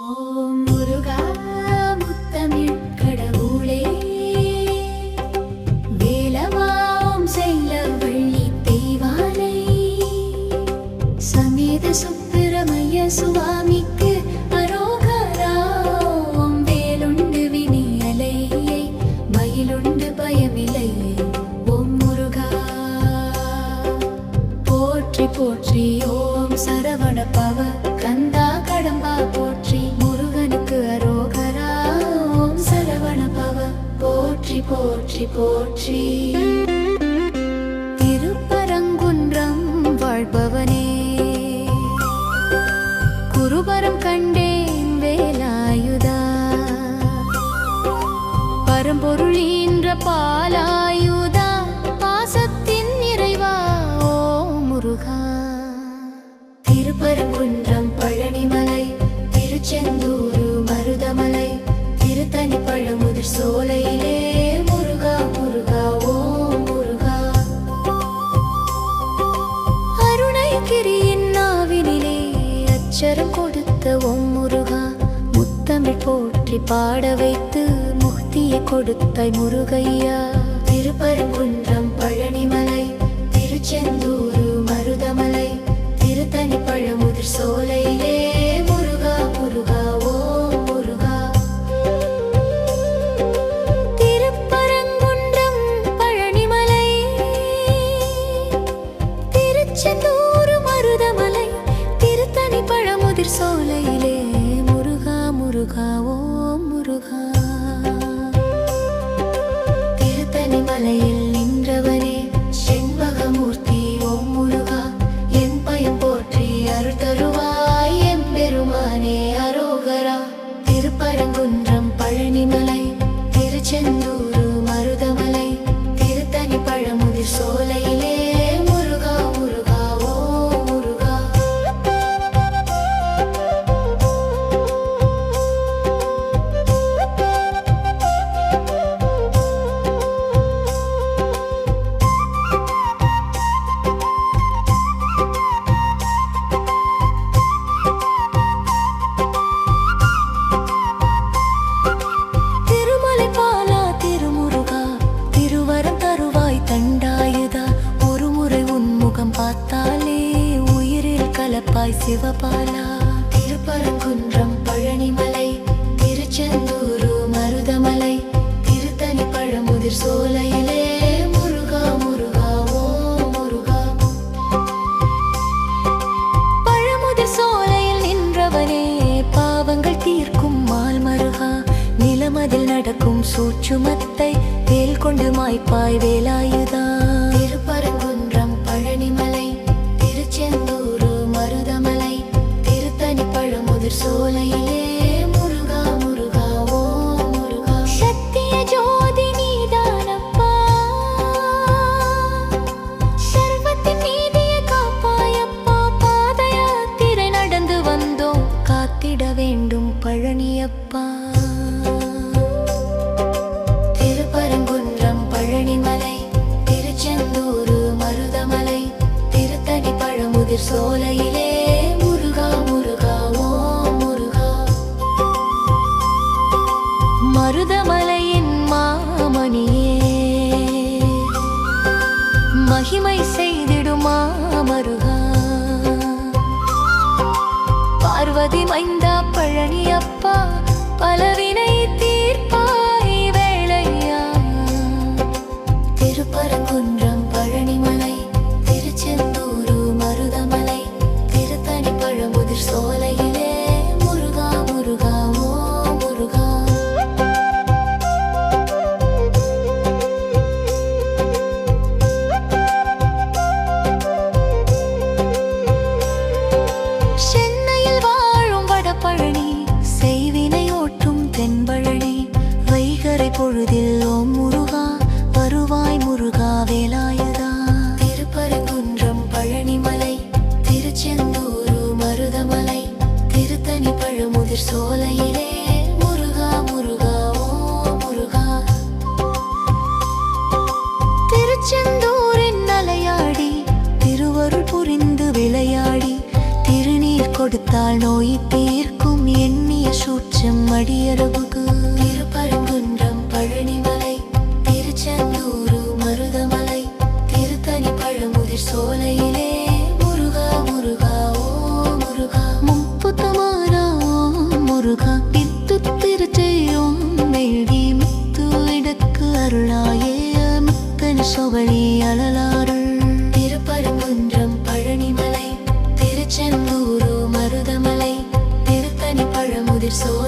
ஓம் முருகா முத்தமிழ் கடவுளே வேலவாம் செல்ல வள்ளி தெய்வானை சமேத சுப்பிரமணிய சுவாமிக்கு அரோகரா. ஓம் வேலுண்டு வினையலையை மயிலுண்டு பயமில்லை. ஓம் முருகா போற்றி போற்றி. ஓம் சரவண பவ கந்தா கடம்பா போற்றி. முருகனுக்கு அரோகரா. ஓம் சரவண பவ போற்றி போற்றி போற்றி. திருப்பரங்குன்றம் வாழ்பவனே குருபரம் கண்டேன் வேலாயுதா. பரம்பொருள் ஈன்ற பாலாயுதா. பாசத்தின் நிறைவா ஓம் முருகா. திருப்பரங்குன்றம் பழனிமலை திருச்செந்தூர் மருதமலை திருத்தணி பழமுதிர் சோலையிலே முருகா முருகா ஓம் முருகா. அருணகிரியின் நாவினிலே அச்சரம் கொடுத்த ஓம் முருகா. முத்தமிழ் போற்றி பாட வைத்து முக்தியை கொடுத்தாய் முருகையா. திருப்பரங்குன்றம் பழனிமலை திருச்செந்தூர் மருதமலை திருத்தணி பழமுதிர் சோலையிலே முருகா முருகா ஓம் முருகா. திருப்பரங்குன்றம் பழனிமலை திருச்செந்தூர் மருதமலை திருத்தணி பழமுதிர் சோலையிலே முருகா முருகா ஓம் முருகா. திருத்தணி மலையில் நின்றவனே செண்பகமூர்த்தி ஓம் முருகா. என் பயம் போற்றி அருள் தருவாய் எம்பெருமானே அரோகரா. திருப்பரங்குன்றம் பழனிமலை திருச்செந்தூர் மருதமலை திருத்தணி பழமுதிர் சோலையிலே முருகா முருகா ஓம் முருகா. திருமலை பாலா திருமுருகா திருவரம் தருவாய் தண்டாயுதா. ஒரு முறை உன்முகம் பார்த்தாலே உயிரில் கலப்பாய் சிவபாலா. திருப்பரங்குன்றம் பழனிமலை திருச்செந்தூர் மருதமலை திருத்தணி பழமுதிர் சோலையிலே முருகா முருகா ஓம் முருகா. பழமுதிர் சோலையில் நின்றவனே பாவங்கள் தீர்க்கும் மால் மருகா. நிலமதில் நடக்கும் சூட்சுமத்தை வேல் கொண்டு மாய்ப்பாய் வேலாயுதா. திருப்பரங்குன்றம் பழனிமலை திருச்செந்தூர் மருதமலை திருத்தணி பழமுதிர் சோலையிலே முருகா முருகா ஓம் முருகா. சத்திய ஜோதி நீதானப்பா சர்வத்தின் நீதியை காப்பாயப்பா. பாத யாத்திரை நடந்து வந்தோம் காத்திட வேண்டும் பழனியப்பா. திருப்பரங்குன்றம் பழனிமலை திருச்செந்தூர் மருதமலை திருத்தணி பழமுதிர் சோலையிலே முருகா முருகா ஓம் முருகா. மருதமலையின் மாமணியே மகிமை செய்திடும் மாமருகா. பார்வதி மைந்தா பழனியப்பா பலவினை தீர்ப்பாய் வேளையா. திருப்பரங்குன்றம் பழனிமலை திருச்செந்தூர் மருதமலை திருத்தணி பழமுதிர் சோலையிலே முருகா முருகா ஓம் முருகா. சென்னையில் வாழும் வடபழனி செய்வினை ஓட்டும் தென்பழனி வைகரை பொழுதில் ஓம் முருகா வருவாய் முருகா வேலாயுதா. திருப்பரங்குன்றம் பழனிமலை திருச்செந்தூர் மருதமலை திருத்தணி பழமுதிர் சோலையிலே முருகா முருகா ஓம் முருகா. திருச்செந்தூரின் அலையாடி திருவருள் புரிந்து விளையாடி திருநீர் கொடுத்தால் நோய் தீர்க்கும் எண்ணிய சூட்சம் அடியரவுகு திருப்பரங்குன்றம் பழனிமலை திருச்செந்தூரு மருதமலை திருத்தணி பழமுதிர் சோலையிலே முருகா முருகா ஓ முருகா முப்புத்தமாரா ஓ முருகா இத்து திருச்செயோம் நெல்கி முத்து இடக்கு அருளாயே முத்தன் சொவழி அழலாருள் திருப்பரங்குன்றம் பழனிமலை திருச்செந்தூரு மருதமலை திருத்தணி பழமுதிர் சோலை